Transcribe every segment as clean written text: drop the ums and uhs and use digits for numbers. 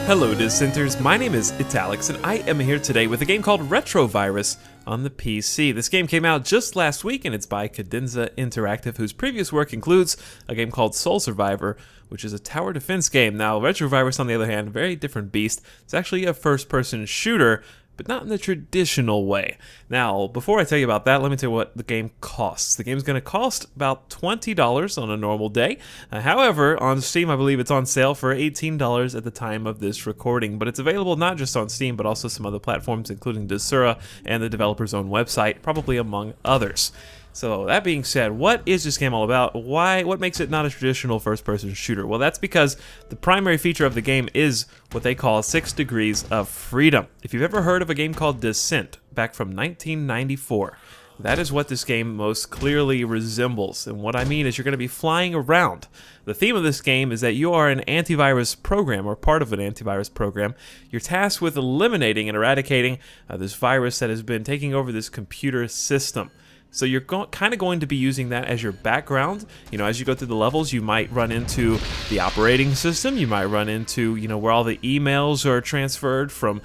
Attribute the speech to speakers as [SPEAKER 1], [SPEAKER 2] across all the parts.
[SPEAKER 1] Hello dissenters, my name is Alex and I am here today with a game called Retrovirus on the PC. This game came out just last week and it's by Cadenza Interactive, whose previous work includes a game called Soul Survivor, which is a tower defense game. Now Retrovirus, on the other hand, a very different beast. It's actually a first-person shooter, but not in the traditional way. Now, before I tell you about that, let me tell you what the game costs. The game's going to cost about $20 on a normal day. However, on Steam, I believe it's on sale for $18 at the time of this recording, but it's available not just on Steam, but also some other platforms, including Desura and the developer's own website, probably among others. So that being said, what is this game all about? What makes it not a traditional first-person shooter? Well, that's because the primary feature of the game is what they call 6 degrees of freedom. If you've ever heard of a game called Descent, back from 1994, that is what this game most clearly resembles. And what I mean is you're going to be flying around. The theme of this game is that you are an antivirus program, or part of an antivirus program. You're tasked with eliminating and eradicating this virus that has been taking over this computer system. So you're kind of going to be using that as your background. You know, as you go through the levels, you might run into the operating system. You might run into, where all the emails are transferred from,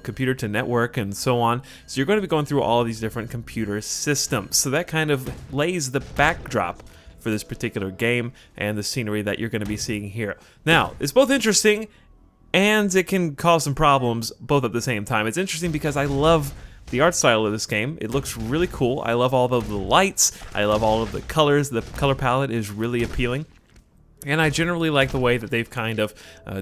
[SPEAKER 1] computer to network and so on. So you're going to be going through all of these different computer systems. So that kind of lays the backdrop for this particular game and the scenery that you're going to be seeing here. Now, it's both interesting and it can cause some problems both at the same time. It's interesting because I love the art style of this game. It looks really cool. I love all of the lights. I love all of the colors. The color palette is really appealing. And I generally like the way that they've kind of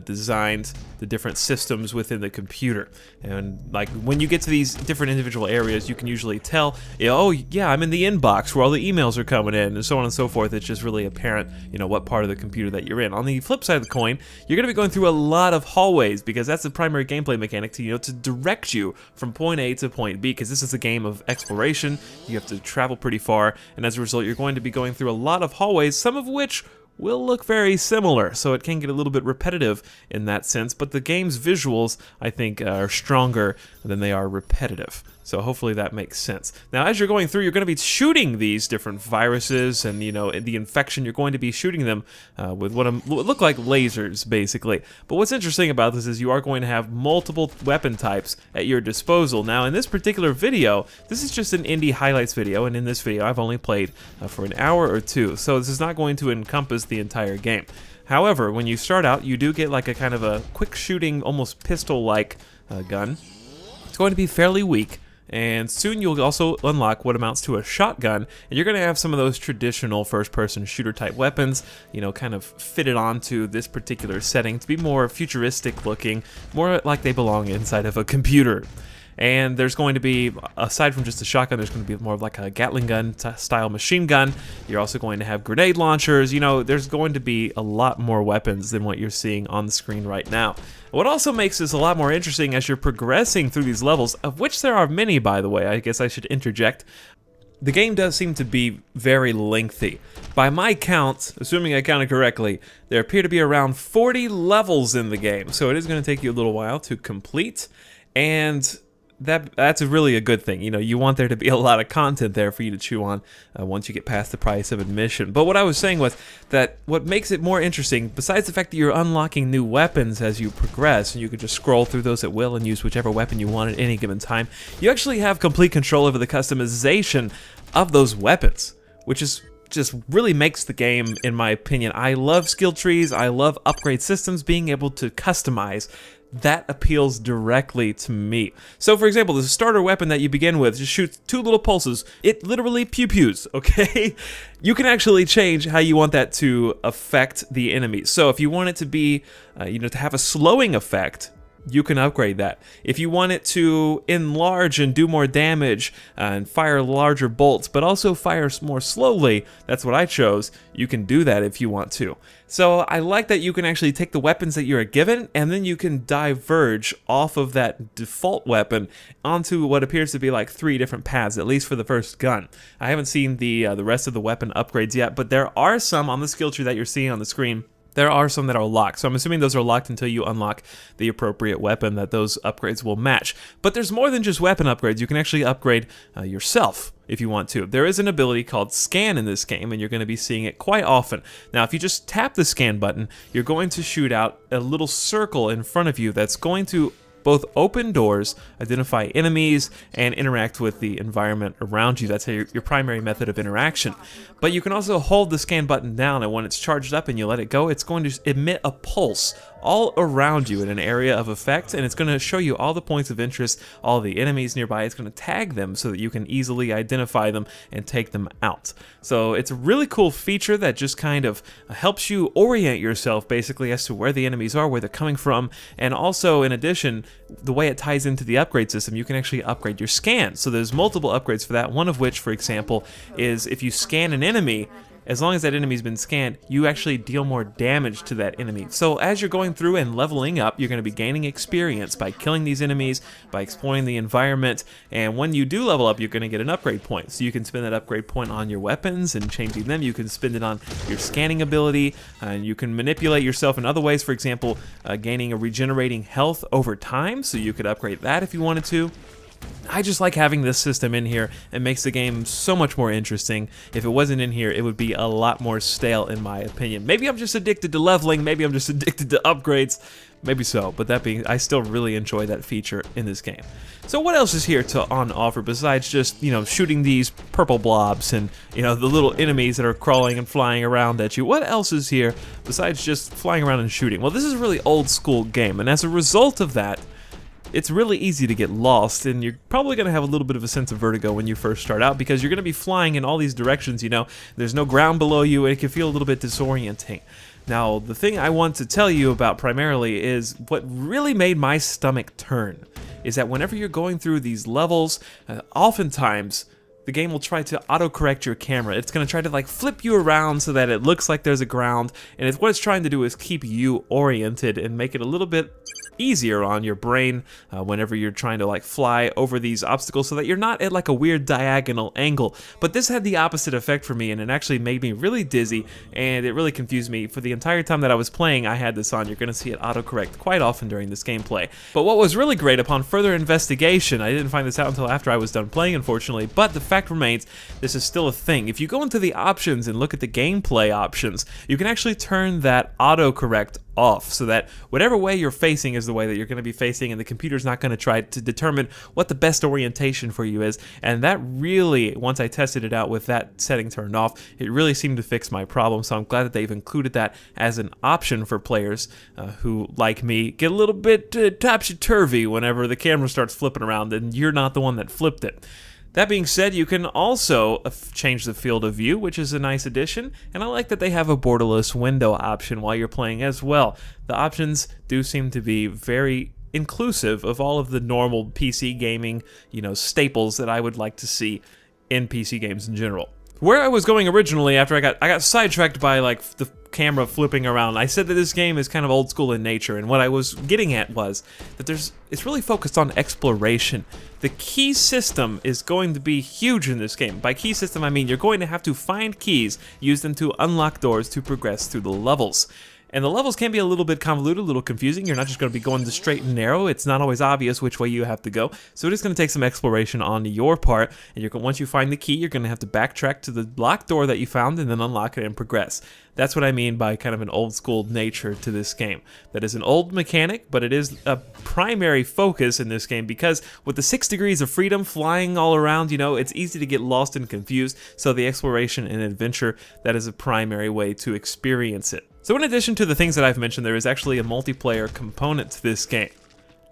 [SPEAKER 1] designed the different systems within the computer. And like when you get to these different individual areas, you can usually tell, oh yeah, I'm in the inbox where all the emails are coming in, and so on and so forth. It's just really apparent, what part of the computer that you're in. On the flip side of the coin, you're going to be going through a lot of hallways because that's the primary gameplay mechanic to direct you from point A to point B, because this is a game of exploration. You have to travel pretty far, and as a result, you're going to be going through a lot of hallways, some of which will look very similar, so it can get a little bit repetitive in that sense, but the game's visuals, I think, are stronger than they are repetitive. So hopefully that makes sense. Now, as you're going through, you're going to be shooting these different viruses and, the infection. You're going to be shooting them with what look like lasers, basically. But what's interesting about this is you are going to have multiple weapon types at your disposal. Now, in this particular video, this is just an indie highlights video, and in this video, I've only played for an hour or two, so this is not going to encompass the entire game. However, when you start out, you do get like a kind of a quick shooting, almost pistol-like gun. It's going to be fairly weak. And soon you'll also unlock what amounts to a shotgun, and you're going to have some of those traditional first-person shooter type weapons, kind of fitted onto this particular setting to be more futuristic looking, more like they belong inside of a computer. And there's going to be, aside from just a shotgun, there's going to be more of like a Gatling gun style machine gun. You're also going to have grenade launchers. There's going to be a lot more weapons than what you're seeing on the screen right now. What also makes this a lot more interesting as you're progressing through these levels, of which there are many, by the way, I guess I should interject. The game does seem to be very lengthy. By my count, assuming I counted correctly, there appear to be around 40 levels in the game, so it is going to take you a little while to complete, and that's really a good thing. You want there to be a lot of content there for you to chew on once you get past the price of admission. But what I was saying was that what makes it more interesting, besides the fact that you're unlocking new weapons as you progress, and you can just scroll through those at will and use whichever weapon you want at any given time, you actually have complete control over the customization of those weapons, which is just really makes the game, in my opinion. I love skill trees, I love upgrade systems, being able to customize. That appeals directly to me. So for example, the starter weapon that you begin with just shoots 2 little pulses. It literally pew-pews, okay? You can actually change how you want that to affect the enemy. So if you want it to be, to have a slowing effect, you can upgrade that. If you want it to enlarge and do more damage and fire larger bolts, but also fire more slowly, that's what I chose, you can do that if you want to. So I like that you can actually take the weapons that you're given, and then you can diverge off of that default weapon onto what appears to be like 3 different paths, at least for the first gun. I haven't seen the rest of the weapon upgrades yet, but there are some on the skill tree that you're seeing on the screen There are some that are locked, so I'm assuming those are locked until you unlock the appropriate weapon that those upgrades will match. But there's more than just weapon upgrades. You can actually upgrade yourself if you want to. There is an ability called Scan in this game, and you're going to be seeing it quite often. Now, if you just tap the Scan button, you're going to shoot out a little circle in front of you that's going to both open doors, identify enemies, and interact with the environment around you. That's your primary method of interaction. But you can also hold the scan button down, and when it's charged up and you let it go, it's going to emit a pulse all around you in an area of effect, and it's going to show you all the points of interest, all the enemies nearby. It's going to tag them so that you can easily identify them and take them out. So it's a really cool feature that just kind of helps you orient yourself basically as to where the enemies are, where they're coming from, and also in addition, the way it ties into the upgrade system, you can actually upgrade your scan. So there's multiple upgrades for that, one of which, for example, is if you scan an enemy, as long as that enemy's been scanned, you actually deal more damage to that enemy. So as you're going through and leveling up, you're going to be gaining experience by killing these enemies, by exploring the environment, and when you do level up, you're going to get an upgrade point. So you can spend that upgrade point on your weapons and changing them. You can spend it on your scanning ability, and you can manipulate yourself in other ways, for example, gaining a regenerating health over time, so you could upgrade that if you wanted to. I just like having this system in here. It makes the game so much more interesting. If it wasn't in here, it would be a lot more stale in my opinion. Maybe I'm just addicted to leveling, maybe I'm just addicted to upgrades, maybe so, but that being, I still really enjoy that feature in this game. So what else is here on offer besides just, shooting these purple blobs and, the little enemies that are crawling and flying around at you? What else is here besides just flying around and shooting? Well, this is a really old school game, and as a result of that, it's really easy to get lost, and you're probably going to have a little bit of a sense of vertigo when you first start out because you're going to be flying in all these directions, there's no ground below you, and it can feel a little bit disorienting. Now, the thing I want to tell you about primarily is what really made my stomach turn is that whenever you're going through these levels, oftentimes the game will try to autocorrect your camera. It's going to try to flip you around so that it looks like there's a ground, and what it's trying to do is keep you oriented and make it a little bit easier on your brain whenever you're trying to fly over these obstacles so that you're not at a weird diagonal angle. But this had the opposite effect for me, and it actually made me really dizzy, and it really confused me. For the entire time that I was playing, I had this on. You're going to see it autocorrect quite often during this gameplay. But what was really great, upon further investigation, I didn't find this out until after I was done playing, unfortunately, but the fact remains, this is still a thing. If you go into the options and look at the gameplay options, you can actually turn that autocorrect off so that whatever way you're facing is the way that you're going to be facing, and the computer's not going to try to determine what the best orientation for you is. And that really, once I tested it out with that setting turned off, it really seemed to fix my problem. So I'm glad that they've included that as an option for players who, like me, get a little bit topsy-turvy whenever the camera starts flipping around and you're not the one that flipped it. That being said, you can also change the field of view, which is a nice addition, and I like that they have a borderless window option while you're playing as well. The options do seem to be very inclusive of all of the normal PC gaming, staples that I would like to see in PC games in general. Where I was going originally after I got sidetracked by the camera flipping around, I said that this game is kind of old school in nature, and what I was getting at was that it's really focused on exploration. The key system is going to be huge in this game. By key system, I mean you're going to have to find keys, use them to unlock doors to progress through the levels. And the levels can be a little bit convoluted, a little confusing. You're not just going to be going the straight and narrow. It's not always obvious which way you have to go. So it is going to take some exploration on your part. And once you find the key, you're going to have to backtrack to the locked door that you found and then unlock it and progress. That's what I mean by kind of an old school nature to this game. That is an old mechanic, but it is a primary focus in this game because with the 6 degrees of freedom flying all around, it's easy to get lost and confused. So the exploration and adventure, that is a primary way to experience it. So in addition to the things that I've mentioned, there is actually a multiplayer component to this game.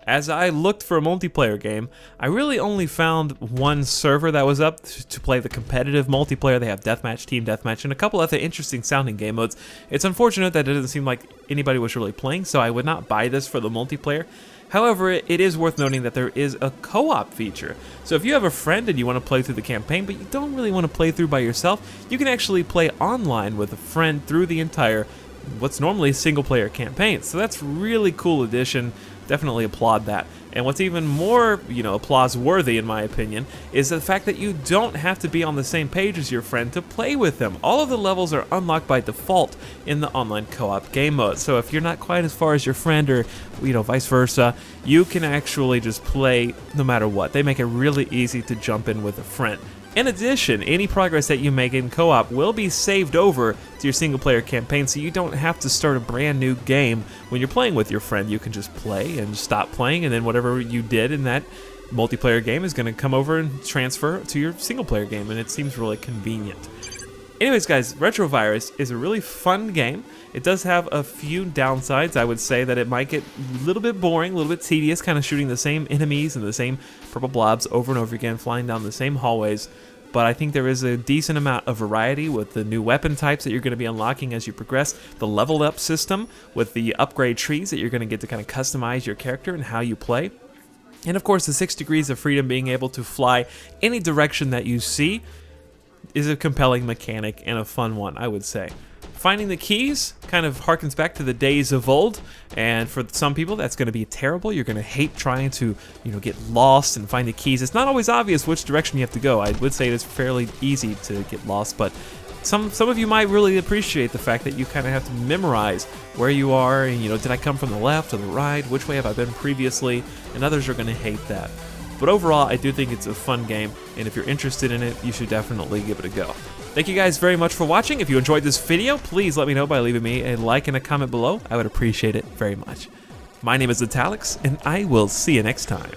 [SPEAKER 1] As I looked for a multiplayer game, I really only found one server that was up to play the competitive multiplayer. They have deathmatch, team deathmatch, and a couple other interesting sounding game modes. It's unfortunate that it doesn't seem like anybody was really playing, so I would not buy this for the multiplayer. However, it is worth noting that there is a co-op feature. So if you have a friend and you want to play through the campaign, but you don't really want to play through by yourself, you can actually play online with a friend through the entire what's normally single-player campaigns. So that's really cool addition definitely applaud that. And what's even more, applause worthy in my opinion, is the fact that you don't have to be on the same page as your friend to play with them. All of the levels are unlocked by default in the online co-op game mode. So if you're not quite as far as your friend, or vice versa, you can actually just play no matter what. They make it really easy to jump in with a friend. In addition, any progress that you make in co-op will be saved over to your single-player campaign, so you don't have to start a brand new game when you're playing with your friend. You can just play and stop playing, and then whatever you did in that multiplayer game is going to come over and transfer to your single-player game, and it seems really convenient. Anyways, guys, Retrovirus is a really fun game. It does have a few downsides. I would say that it might get a little bit boring, a little bit tedious, kind of shooting the same enemies and the same purple blobs over and over again, flying down the same hallways. But I think there is a decent amount of variety with the new weapon types that you're going to be unlocking as you progress, the leveled up system with the upgrade trees that you're going to get to kind of customize your character and how you play. And of course, the 6 degrees of freedom, being able to fly any direction that you see, is a compelling mechanic and a fun one, I would say. Finding the keys kind of harkens back to the days of old, and for some people that's going to be terrible. You're going to hate trying to, get lost and find the keys. It's not always obvious which direction you have to go. I would say it's fairly easy to get lost, but some of you might really appreciate the fact that you kind of have to memorize where you are, and did I come from the left or the right? Which way have I been previously? And others are going to hate that. But overall, I do think it's a fun game, and if you're interested in it, you should definitely give it a go. Thank you guys very much for watching. If you enjoyed this video, please let me know by leaving me a like and a comment below. I would appreciate it very much. My name is Italix, and I will see you next time.